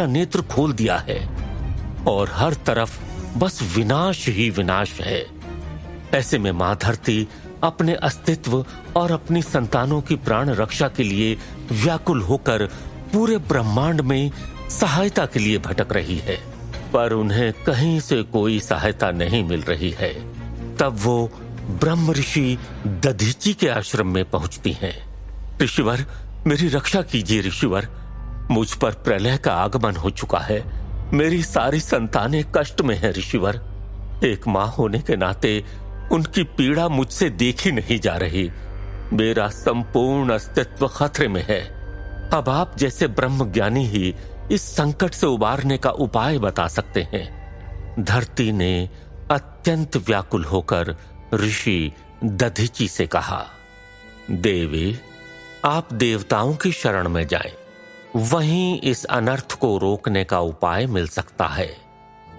नेत्र खोल दिया है और हर तरफ बस विनाश ही विनाश है। ऐसे में मां धरती अपने अस्तित्व और अपनी संतानों की प्राण रक्षा के लिए व्याकुल होकर पूरे ब्रह्मांड में सहायता के लिए भटक रही है, पर उन्हें कहीं से कोई सहायता नहीं मिल रही है। तब वो ब्रह्म ऋषि दधीचि के आश्रम में पहुंचती हैं। ऋषिवर, मेरी रक्षा कीजिए ऋषिवर, मुझ पर प्रलय का आगमन हो चुका है। मेरी सारी संतानें कष्ट में हैं ऋषिवर। एक मां होने के नाते उनकी पीड़ा मुझसे देखी नहीं जा रही। मेरा संपूर्ण अस्तित्व खतरे में है। अब आप जैसे ब्रह्म ज्ञानी ही इस संकट से उबारने का उपाय बता सकते हैं। धरती ने अत्यंत व्याकुल होकर ऋषि दधीचि से कहा, देवी, आप देवताओं की शरण में जाएं, वहीं इस अनर्थ को रोकने का उपाय मिल सकता है।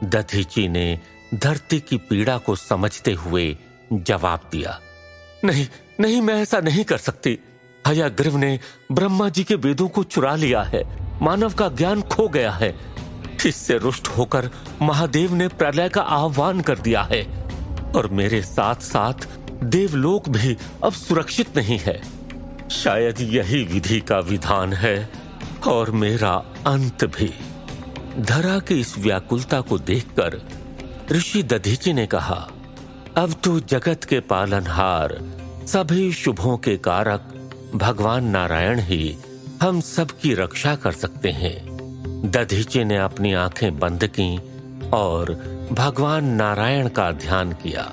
दधीचि ने धरती की पीड़ा को समझते हुए जवाब दिया, नहीं नहीं, मैं ऐसा नहीं कर सकती। हयग्रीव ने ब्रह्मा जी के वेदों को चुरा लिया है। मानव का ज्ञान खो गया है। इससे रुष्ट होकर महादेव ने प्रलय का आह्वान कर दिया है और मेरे साथ साथ देवलोक भी अब सुरक्षित नहीं है। शायद यही विधि का विधान है और मेरा अंत भी। धरा की इस व्याकुलता को देखकर ऋषि दधीचि ने कहा, अब तो जगत के पालनहार, सभी शुभों के कारक भगवान नारायण ही हम सब की रक्षा कर सकते हैं। दधीचि ने अपनी आंखें बंद की और भगवान नारायण का ध्यान किया।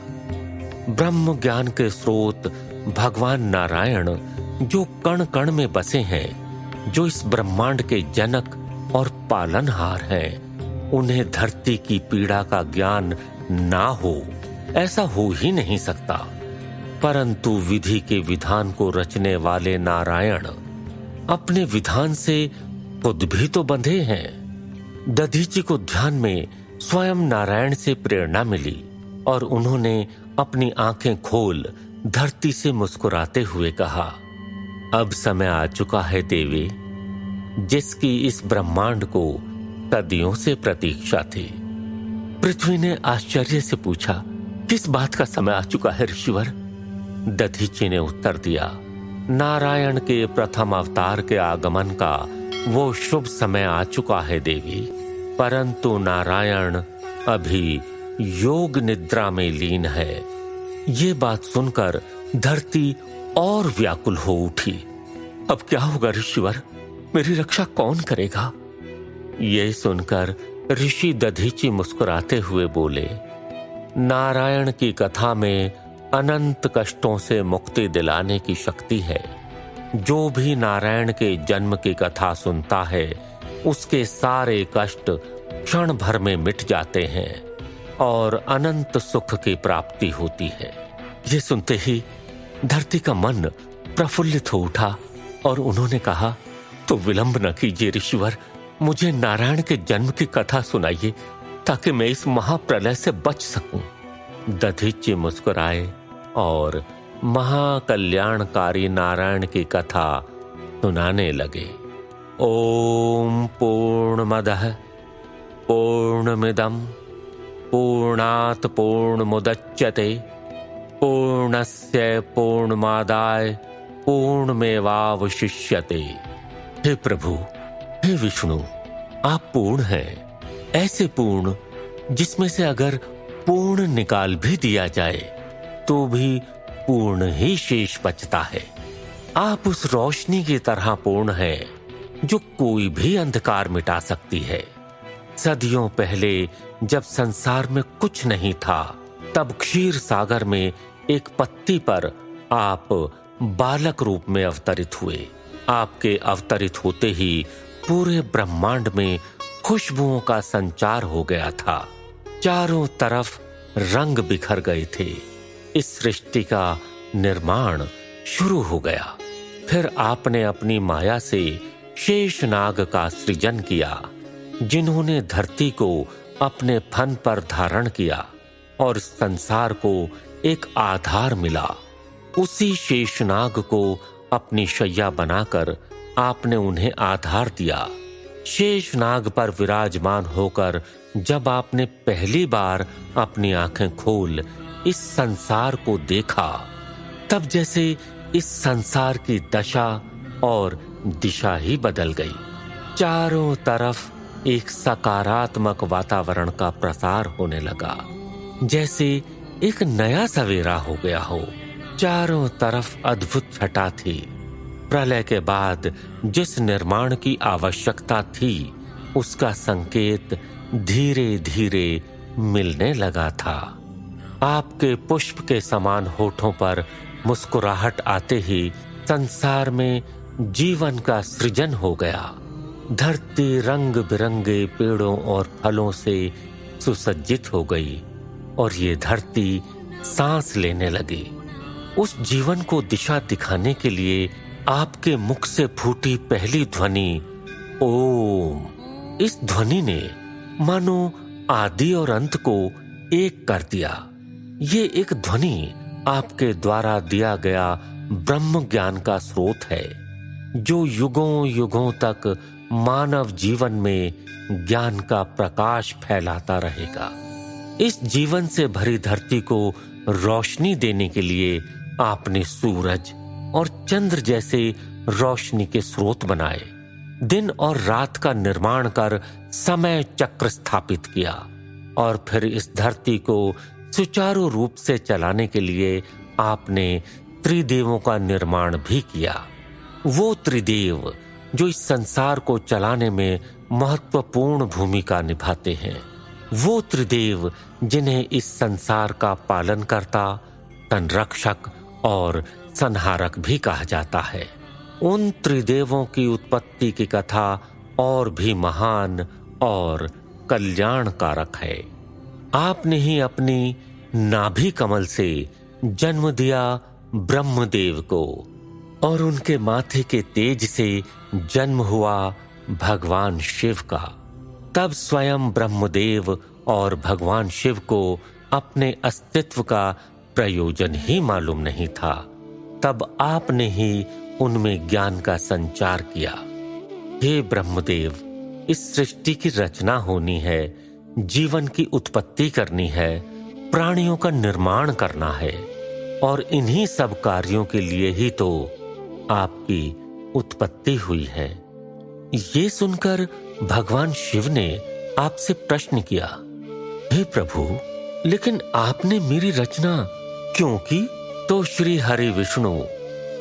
ब्रह्म ज्ञान के स्रोत भगवान नारायण जो कण कण में बसे हैं, जो इस ब्रह्मांड के जनक और पालनहार हैं, उन्हें धरती की पीड़ा का ज्ञान ना हो, ऐसा हो ही नहीं सकता। परंतु विधि के विधान को रचने वाले नारायण अपने विधान से खुद भी तो बंधे हैं। दधीचि को ध्यान में स्वयं नारायण से प्रेरणा मिली और उन्होंने अपनी आंखें खोल धरती से मुस्कुराते हुए कहा, अब समय आ चुका है देवी, जिसकी इस ब्रह्मांड को सदियों से प्रतीक्षा थी। पृथ्वी ने आश्चर्य से पूछा, किस बात का समय आ चुका है ऋषिवर? दधीचि ने उत्तर दिया, नारायण के प्रथम अवतार के आगमन का वो शुभ समय आ चुका है देवी, परंतु नारायण अभी योग निद्रा में लीन है। ये बात सुनकर धरती और व्याकुल हो उठी। अब क्या होगा ऋषिवर? मेरी रक्षा कौन करेगा? ये सुनकर ऋषि दधीचि मुस्कुराते हुए बोले, नारायण की कथा में अनंत कष्टों से मुक्ति दिलाने की शक्ति है। जो भी नारायण के जन्म की कथा सुनता है, उसके सारे कष्ट क्षण भर में मिट जाते हैं और अनंत सुख की प्राप्ति होती है। ये सुनते ही धरती का मन प्रफुल्लित हो उठा और उन्होंने कहा, तो विलंब न कीजिए ऋषिवर, मुझे नारायण के जन्म की कथा सुनाइए ताकि मैं इस महाप्रलय से बच सकूं। दधीचि मुस्कुराए और महाकल्याणकारी नारायण की कथा सुनाने लगे। ओम पूर्णमदः पूर्णमिदं पूर्णात् पूर्णमुदच्यते पूर्णस्य पूर्णमादाय पूर्णमेवावशिष्यते। हे प्रभु, हे विष्णु, आप पूर्ण हैं, ऐसे पूर्ण जिसमें से अगर पूर्ण निकाल भी दिया जाए तो भी पूर्ण ही शेष बचता है। आप उस रोशनी की तरह पूर्ण हैं जो कोई भी अंधकार मिटा सकती है। सदियों पहले जब संसार में कुछ नहीं था, तब क्षीर सागर में एक पत्ती पर आप बालक रूप में अवतरित हुए। आपके अवतरित होते ही पूरे ब्रह्मांड में खुशबुओं का संचार हो गया था। चारों तरफ रंग बिखर गए थे। इस सृष्टि का निर्माण शुरू हो गया। फिर आपने अपनी माया से शेषनाग का सृजन किया, जिन्होंने धरती को अपने फन पर धारण किया और संसार को एक आधार मिला। उसी शेषनाग को अपनी शैया बनाकर आपने उन्हें आधार दिया। शेषनाग पर विराजमान होकर जब आपने पहली बार अपनी आंखें खोल इस संसार को देखा, तब जैसे इस संसार की दशा और दिशा ही बदल गई। चारों तरफ एक सकारात्मक वातावरण का प्रसार होने लगा, जैसे एक नया सवेरा हो गया हो। चारों तरफ अद्भुत छटा थी। प्रलय के बाद जिस निर्माण की आवश्यकता थी, उसका संकेत धीरे धीरे मिलने लगा था। आपके पुष्प के समान होठों पर मुस्कुराहट आते ही संसार में जीवन का सृजन हो गया। धरती रंग बिरंगे पेड़ों और फलों से सुसज्जित हो गई और ये धरती सांस लेने लगी। उस जीवन को दिशा दिखाने के लिए आपके मुख से फूटी पहली ध्वनि ओम। इस ध्वनि ने मानो आदि और अंत को एक कर दिया। ये एक ध्वनि आपके द्वारा दिया गया ब्रह्म ज्ञान का स्रोत है, जो युगों युगों तक मानव जीवन में ज्ञान का प्रकाश फैलाता रहेगा। इस जीवन से भरी धरती को रोशनी देने के लिए आपने सूरज और चंद्र जैसे रोशनी के स्रोत बनाए। दिन और रात का निर्माण कर समय चक्र स्थापित किया और फिर इस धरती को सुचारू रूप से चलाने के लिए आपने त्रिदेवों का निर्माण भी किया। वो त्रिदेव जो इस संसार को चलाने में महत्वपूर्ण भूमिका निभाते हैं, वो त्रिदेव जिन्हें इस संसार का पालन करता, संरक्षक और संहारक भी कहा जाता है। उन त्रिदेवों की उत्पत्ति की कथा और भी महान और कल्याणकारक है। आपने ही अपनी नाभि कमल से जन्म दिया ब्रह्मदेव को और उनके माथे के तेज से जन्म हुआ भगवान शिव का। तब स्वयं ब्रह्मदेव और भगवान शिव को अपने अस्तित्व का प्रयोजन ही मालूम नहीं था। तब आपने ही उनमें ज्ञान का संचार किया। हे ब्रह्मदेव, इस सृष्टि की रचना होनी है, जीवन की उत्पत्ति करनी है, प्राणियों का निर्माण करना है और इन्हीं सब कार्यों के लिए ही तो आपकी उत्पत्ति हुई है। ये सुनकर भगवान शिव ने आपसे प्रश्न किया, हे प्रभु, लेकिन आपने मेरी रचना क्यों की? तो श्री हरि विष्णु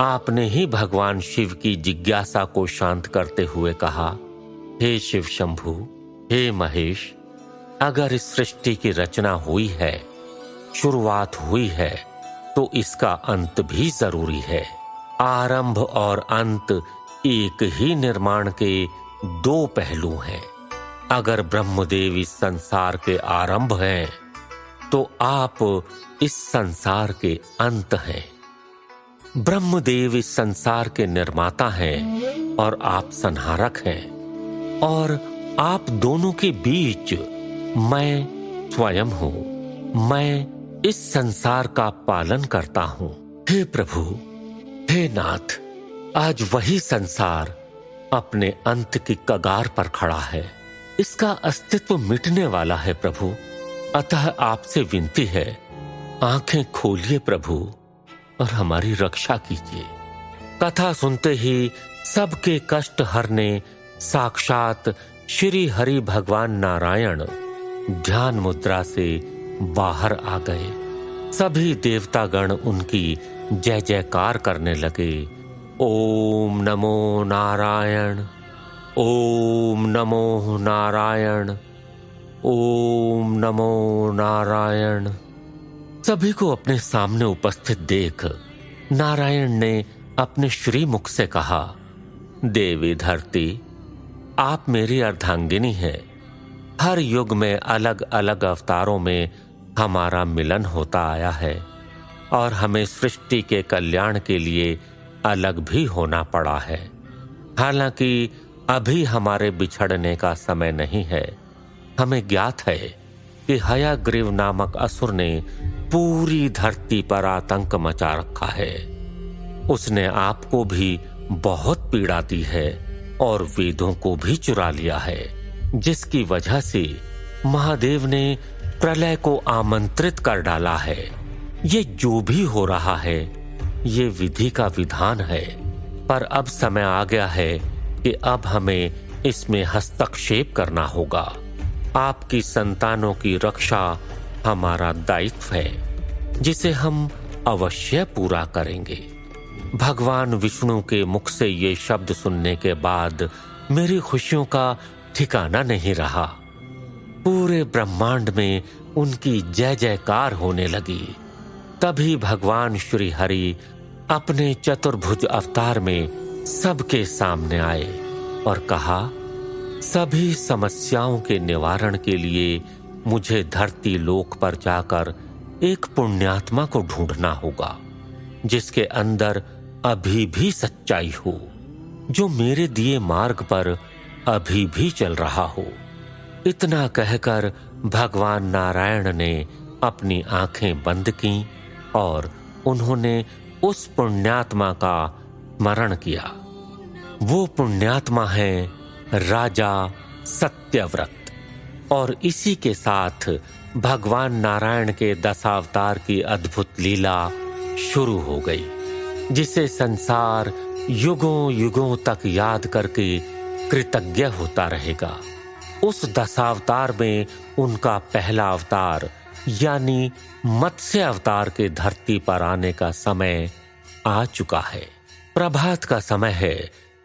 आपने ही भगवान शिव की जिज्ञासा को शांत करते हुए कहा, हे शिव शंभु, हे महेश, अगर इस सृष्टि की रचना हुई है, शुरुआत हुई है, तो इसका अंत भी जरूरी है। आरंभ और अंत एक ही निर्माण के दो पहलू हैं। अगर ब्रह्मदेव इस संसार के आरंभ हैं, तो आप इस संसार के अंत हैं। ब्रह्मदेव इस संसार के निर्माता हैं और आप संहारक हैं, और आप दोनों के बीच मैं स्वयं हूं। मैं इस संसार का पालन करता हूं। हे प्रभु, हे नाथ, आज वही संसार अपने अंत की कगार पर खड़ा है। इसका अस्तित्व मिटने वाला है प्रभु। अतः आपसे विनती है, आंखें खोलिए प्रभु और हमारी रक्षा कीजिए। कथा सुनते ही सबके कष्ट हरने साक्षात श्री हरि भगवान नारायण ध्यान मुद्रा से बाहर आ गए। सभी देवतागण उनकी जय जयकार करने लगे। ओम नमो नारायण, ओम नमो नारायण, ओम नमो नारायण। सभी को अपने सामने उपस्थित देख नारायण ने अपने श्रीमुख से कहा, देवी धरती, आप मेरी अर्धांगिनी हैं। हर युग में अलग अलग अवतारों में हमारा मिलन होता आया है और हमें सृष्टि के कल्याण के लिए अलग भी होना पड़ा है। हालांकि अभी हमारे बिछड़ने का समय नहीं है। हमें ज्ञात है कि हयग्रीव नामक असुर ने पूरी धरती पर आतंक मचा रखा है। उसने आपको भी बहुत पीड़ा दी है और वेदों को भी चुरा लिया है, जिसकी वजह से महादेव ने प्रलय को आमंत्रित कर डाला है। ये जो भी हो रहा है, ये विधि का विधान है, पर अब समय आ गया है कि अब हमें इसमें हस्तक्षेप करना होगा। आपकी संतानों की रक्षा हमारा दायित्व है, जिसे हम अवश्य पूरा करेंगे। भगवान विष्णु के मुख से ये शब्द सुनने के बाद मेरी खुशियों का ठिकाना नहीं रहा। पूरे ब्रह्मांड में उनकी जय जयकार होने लगी। तभी भगवान श्री हरि अपने चतुर्भुज अवतार में सबके सामने आए और कहा, सभी समस्याओं के निवारण के लिए मुझे धरती लोक पर जाकर एक पुण्यात्मा को ढूंढना होगा, जिसके अंदर अभी भी सच्चाई हो, जो मेरे दिए मार्ग पर अभी भी चल रहा हो। इतना कहकर भगवान नारायण ने अपनी आंखें बंद कीं और उन्होंने उस पुण्यात्मा का स्मरण किया। वो पुण्यात्मा है राजा सत्यव्रत। और इसी के साथ भगवान नारायण के दशावतार की अद्भुत लीला शुरू हो गई, जिसे संसार युगों युगों तक याद करके कृतज्ञ होता रहेगा। उस दशावतार में उनका पहला अवतार यानी मत्स्य अवतार के धरती पर आने का समय आ चुका है। प्रभात का समय है।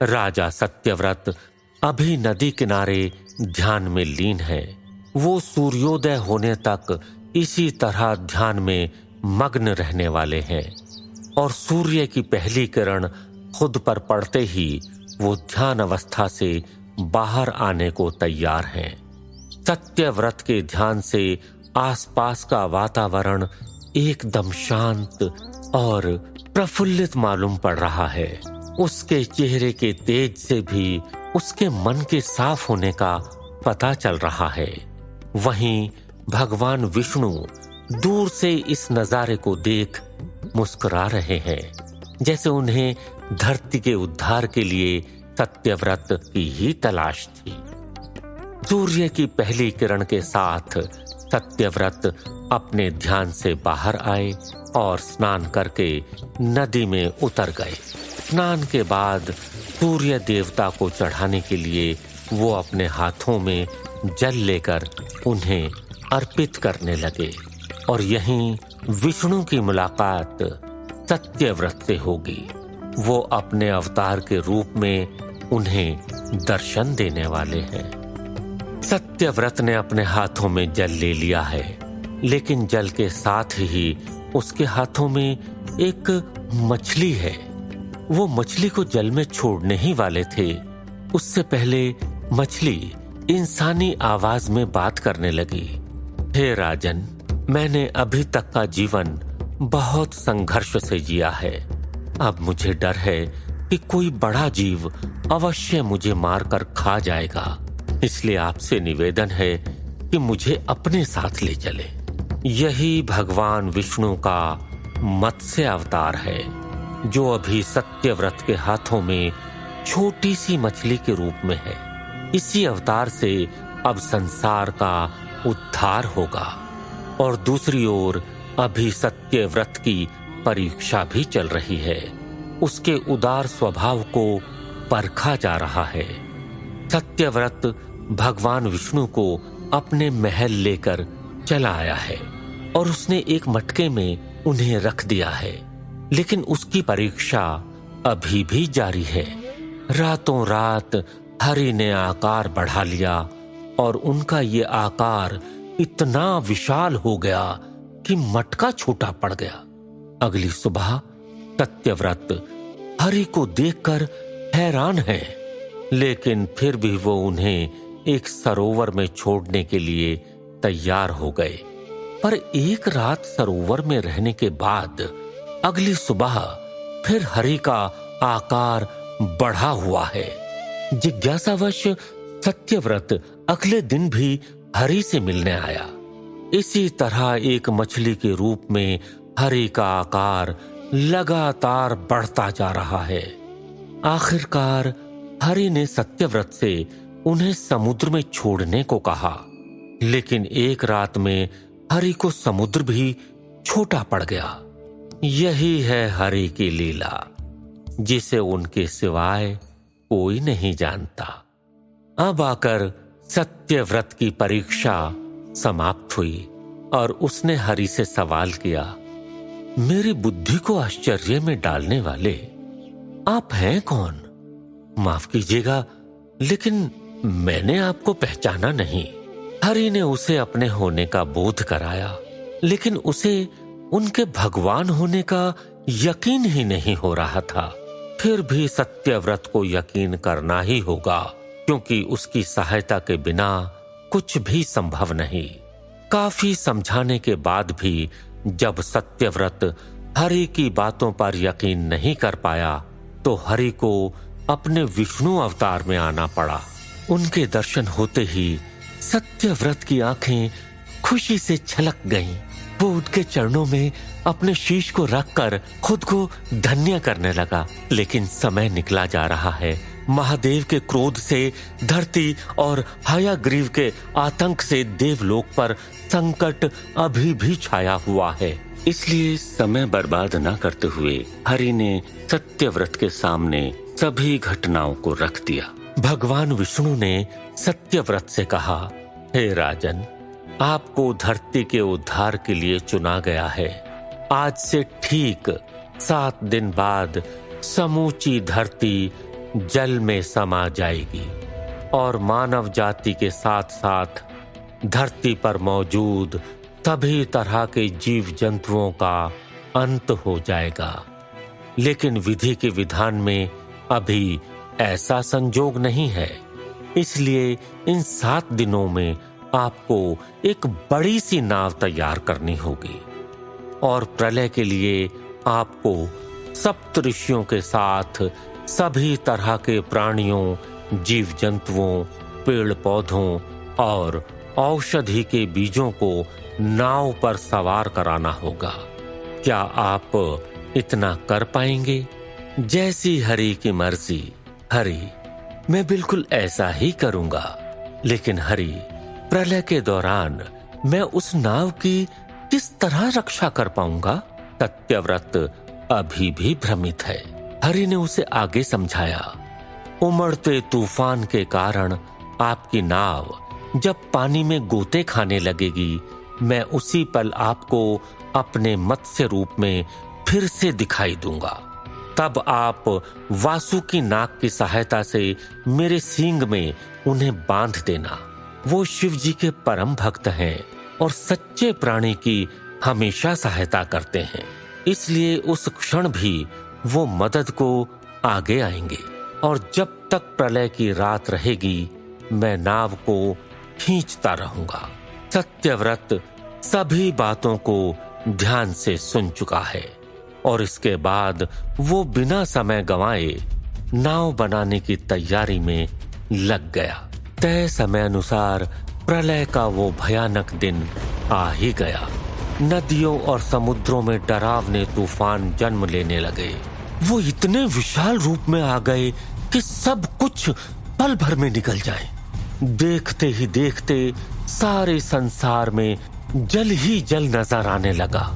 राजा सत्यव्रत अभी नदी किनारे ध्यान में लीन है। वो सूर्योदय होने तक इसी तरह ध्यान में मग्न रहने वाले हैं और सूर्य की पहली किरण खुद पर पड़ते ही वो ध्यान अवस्था से बाहर आने को तैयार हैं। सत्यव्रत के ध्यान से आसपास का वातावरण एकदम शांत और प्रफुल्लित मालूम पड़ रहा है। उसके चेहरे के तेज से भी उसके मन के साफ होने का पता चल रहा है। वहीं भगवान विष्णु दूर से इस नजारे को देख मुस्कुरा रहे हैं, जैसे उन्हें धरती के उद्धार के लिए सत्यव्रत की ही तलाश थी। सूर्य की पहली किरण के साथ सत्यव्रत अपने ध्यान से बाहर आए और स्नान करके नदी में उतर गए। स्नान के बाद सूर्य देवता को चढ़ाने के लिए वो अपने हाथों में जल लेकर उन्हें अर्पित करने लगे और यहीं विष्णु की मुलाकात सत्यव्रत से होगी। वो अपने अवतार के रूप में उन्हें दर्शन देने वाले हैं। सत्यव्रत ने अपने हाथों में जल ले लिया है, लेकिन जल के साथ ही उसके हाथों में एक मछली है। वो मछली को जल में छोड़ने ही वाले थे, उससे पहले मछली इंसानी आवाज में बात करने लगी। हे राजन, मैंने अभी तक का जीवन बहुत संघर्ष से जिया है। अब मुझे डर है कि कोई बड़ा जीव अवश्य मुझे मारकर खा जाएगा, इसलिए आपसे निवेदन है कि मुझे अपने साथ ले चले। यही भगवान विष्णु का मत्स्य अवतार है, जो अभी सत्यव्रत के हाथों में छोटी सी मछली के रूप में है। इसी अवतार से अब संसार का उद्धार होगा। और दूसरी ओर अभी सत्यव्रत की परीक्षा भी चल रही है। उसके उदार स्वभाव को परखा जा रहा है। सत्यव्रत भगवान विष्णु को अपने महल लेकर चला आया है और उसने एक मटके में उन्हें रख दिया है, लेकिन उसकी परीक्षा अभी भी जारी है। रातों रात हरि ने आकार बढ़ा लिया और उनका ये आकार इतना विशाल हो गया कि मटका छोटा पड़ गया। अगली सुबह सत्यव्रत हरि को देखकर हैरान है, लेकिन फिर भी वो उन्हें एक सरोवर में छोड़ने के लिए तैयार हो गए। पर एक रात सरोवर में रहने के बाद अगली सुबह फिर हरि का आकार बढ़ा हुआ है। जिज्ञासावश सत्यव्रत अगले दिन भी हरि से मिलने आया। इसी तरह एक मछली के रूप में हरि का आकार लगातार बढ़ता जा रहा है। आखिरकार हरि ने सत्यव्रत से उन्हें समुद्र में छोड़ने को कहा, लेकिन एक रात में हरि को समुद्र भी छोटा पड़ गया। यही है हरि की लीला, जिसे उनके सिवाय कोई नहीं जानता। अब आकर सत्यव्रत की परीक्षा समाप्त हुई और उसने हरि से सवाल किया, मेरी बुद्धि को आश्चर्य में डालने वाले आप हैं कौन? माफ कीजिएगा, लेकिन मैंने आपको पहचाना नहीं। हरि ने उसे अपने होने का बोध कराया, लेकिन उसे उनके भगवान होने का यकीन ही नहीं हो रहा था। फिर भी सत्यव्रत को यकीन करना ही होगा, क्योंकि उसकी सहायता के बिना कुछ भी संभव नहीं। काफी समझाने के बाद भी जब सत्यव्रत हरि की बातों पर यकीन नहीं कर पाया, तो हरि को अपने विष्णु अवतार में आना पड़ा। उनके दर्शन होते ही सत्यव्रत की आंखें खुशी से छलक गईं। वो उनके चरणों में अपने शीश को रखकर खुद को धन्य करने लगा। लेकिन समय निकला जा रहा है। महादेव के क्रोध से धरती और हयग्रीव के आतंक से देवलोक पर संकट अभी भी छाया हुआ है। इसलिए समय बर्बाद न करते हुए हरि ने सत्यव्रत के सामने सभी घटनाओं को रख दिया। भगवान विष्णु ने सत्यव्रत से कहा, हे राजन, आपको धरती के उद्धार के लिए चुना गया है। आज से ठीक 7 दिन बाद समूची धरती जल में समा जाएगी और मानव जाति के साथ साथ धरती पर मौजूद सभी तरह के जीव जंतुओं का अंत हो जाएगा। लेकिन विधि के विधान में अभी ऐसा संजोग नहीं है, इसलिए इन 7 दिनों में आपको एक बड़ी सी नाव तैयार करनी होगी और प्रलय के लिए आपको सप्तऋषियों के साथ सभी तरह के प्राणियों, जीव जंतुओं, पेड़ पौधों और औषधि के बीजों को नाव पर सवार कराना होगा। क्या आप इतना कर पाएंगे? जैसी हरि की मर्जी। हरि, मैं बिल्कुल ऐसा ही करूंगा। लेकिन हरि, प्रलय के दौरान मैं उस नाव की किस तरह रक्षा कर पाऊंगा? सत्यव्रत अभी भी भ्रमित है। हरि ने उसे आगे समझाया, उमड़ते तूफान के कारण आपकी नाव जब पानी में गोते खाने लगेगी, मैं उसी पल आपको अपने मत्स्य रूप में फिर से दिखाई दूंगा। तब आप वासुकी नाग की सहायता से मेरे सींग में उन्हें बांध देना। वो शिव जी के परम भक्त हैं और सच्चे प्राणी की हमेशा सहायता करते हैं, इसलिए उस क्षण भी वो मदद को आगे आएंगे। और जब तक प्रलय की रात रहेगी, मैं नाव को खींचता रहूंगा। सत्यव्रत सभी बातों को ध्यान से सुन चुका है और इसके बाद वो बिना समय गंवाए नाव बनाने की तैयारी में लग गया। तय समय अनुसार प्रलय का वो भयानक दिन आ ही गया। नदियों और समुद्रों में डरावने तूफान जन्म लेने लगे। वो इतने विशाल रूप में आ गए कि सब कुछ पल भर में निकल जाए। देखते ही देखते सारे संसार में जल ही जल नजर आने लगा।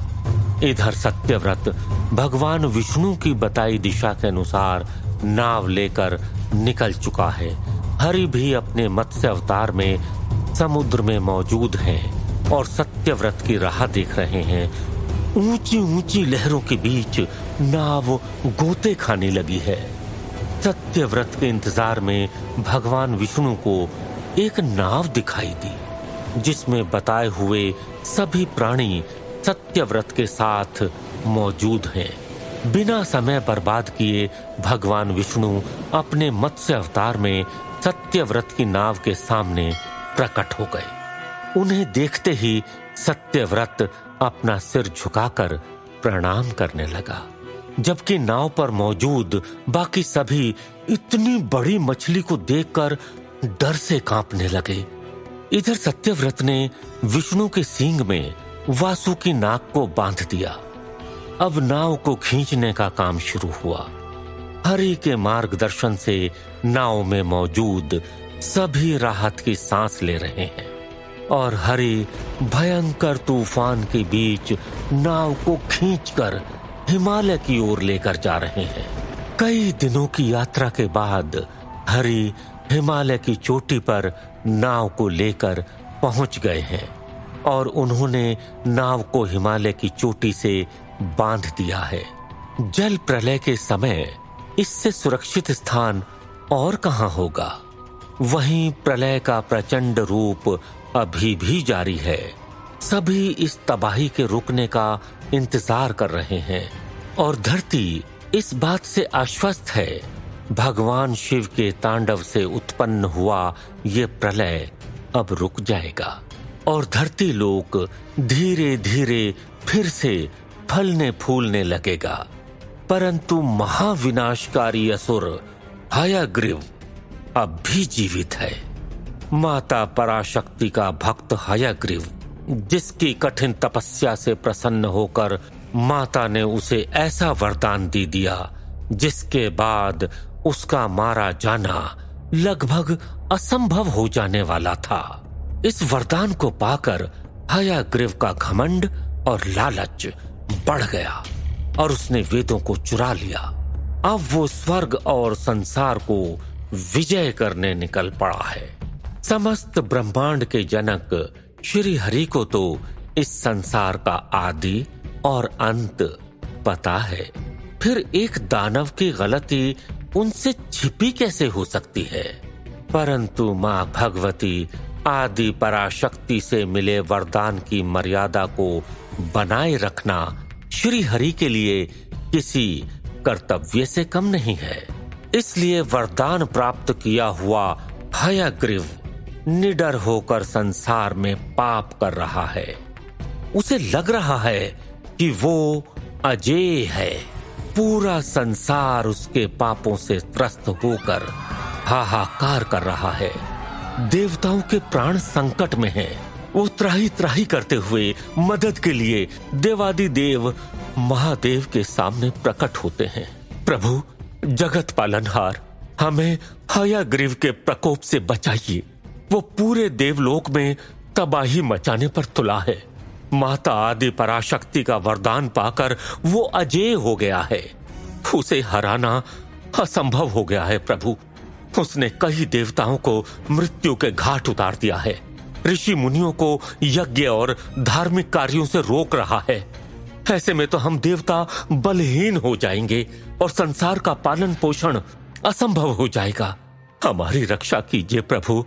इधर सत्यव्रत भगवान विष्णु की बताई दिशा के अनुसार नाव लेकर निकल चुका है। हरि भी अपने मत्स्य अवतार में समुद्र में मौजूद हैं और सत्यव्रत की राह देख रहे हैं। ऊंची ऊंची लहरों के बीच नाव गोते खाने लगी है। सत्यव्रत के इंतजार में भगवान विष्णु को एक नाव दिखाई दी, जिसमें बताए हुए सभी प्राणी सत्यव्रत के साथ मौजूद हैं। बिना समय बर्बाद किए भगवान विष्णु अपने मत्स्य अवतार में सत्यव्रत की नाव के सामने प्रकट हो गए। उन्हें देखते ही सत्यव्रत अपना सिर झुकाकर प्रणाम करने लगा, जबकि नाव पर मौजूद बाकी सभी इतनी बड़ी मछली को देखकर डर से कांपने लगे। इधर सत्यव्रत ने विष्णु के सींग में वासुकी नाग को बांध दिया। अब नाव को खींचने का काम शुरू हुआ। हरि के मार्गदर्शन से नाव में मौजूद सभी राहत की सांस ले रहे हैं और हरि भयंकर तूफान के बीच नाव को खींचकर हिमालय की ओर लेकर जा रहे हैं। कई दिनों की यात्रा के बाद हरि हिमालय की चोटी पर नाव को लेकर पहुंच गए हैं और उन्होंने नाव को हिमालय की चोटी से बांध दिया है। जल प्रलय के समय इससे सुरक्षित स्थान और कहां होगा। वहीं प्रलय का प्रचंड रूप अभी भी जारी है। सभी इस तबाही के रुकने का इंतजार कर रहे हैं और धरती इस बात से आश्वस्त है भगवान शिव के तांडव से उत्पन्न हुआ ये प्रलय अब रुक जाएगा और धरती लोक धीरे धीरे फिर से फलने फूलने लगेगा। परंतु महाविनाशकारी असुर हयग्रीव अब भी जीवित है। माता पराशक्ति का भक्त हयग्रीव, जिसकी कठिन तपस्या से प्रसन्न होकर माता ने उसे ऐसा वरदान दे दिया जिसके बाद उसका मारा जाना लगभग असंभव हो जाने वाला था। इस वरदान को पाकर हयग्रीव का घमंड और लालच बढ़ गया और उसने वेदों को चुरा लिया। अब वो स्वर्ग और संसार को विजय करने निकल पड़ा है। समस्त ब्रह्मांड के जनक श्री हरि को तो इस संसार का आदि और अंत पता है, फिर एक दानव की गलती उनसे छिपी कैसे हो सकती है। परंतु मां भगवती आदि पराशक्ति से मिले वरदान की मर्यादा को बनाए रखना श्री हरि के लिए किसी कर्तव्य से कम नहीं है। इसलिए वरदान प्राप्त किया हुआ हयग्रीव निडर होकर संसार में पाप कर रहा है। उसे लग रहा है कि वो अजेय है। पूरा संसार उसके पापों से त्रस्त होकर हाहाकार कर रहा है। देवताओं के प्राण संकट में हैं। वो त्राही त्राही करते हुए मदद के लिए देवादिदेव महादेव के सामने प्रकट होते हैं। प्रभु जगत पालनहार, हमें हयग्रीव के प्रकोप से बचाइए। वो पूरे देवलोक में तबाही मचाने पर तुला है। माता आदि पराशक्ति का वरदान पाकर वो अजेय हो गया है। उसे हराना असंभव हो गया है प्रभु। उसने कई देवताओं को मृत्यु के घाट उतार दिया है। ऋषि मुनियों को यज्ञ और धार्मिक कार्यों से रोक रहा है। ऐसे में तो हम देवता बलहीन हो जाएंगे और संसार का पालन पोषण असंभव हो जाएगा। हमारी रक्षा कीजिए प्रभु,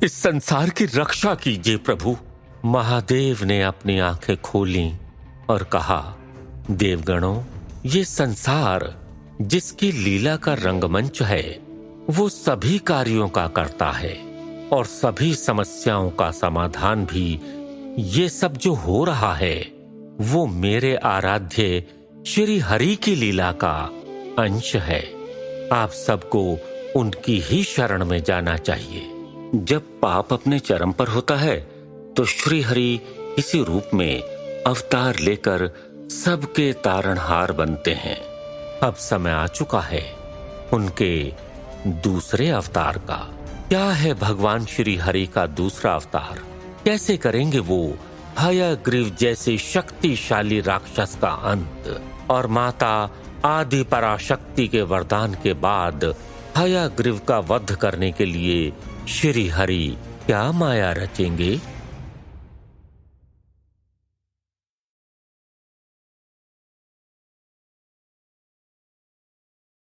इस संसार की रक्षा कीजिए प्रभु। महादेव ने अपनी आंखें खोली और कहा, देवगणों, ये संसार जिसकी लीला का रंगमंच है वो सभी कार्यों का करता है और सभी समस्याओं का समाधान भी। ये सब जो हो रहा है वो मेरे आराध्य श्री हरि की लीला का अंश है। आप सबको उनकी ही शरण में जाना चाहिए। जब पाप अपने चरम पर होता है तो श्री हरि इसी रूप में अवतार लेकर सबके तारणहार बनते हैं। अब समय आ चुका है उनके दूसरे अवतार का। क्या है भगवान श्री हरि का दूसरा अवतार? कैसे करेंगे वो हयग्रीव जैसे शक्तिशाली राक्षस का अंत? और माता आदि पराशक्ति के वरदान के बाद हयग्रीव का वध करने के लिए श्री हरि क्या माया रचेंगे?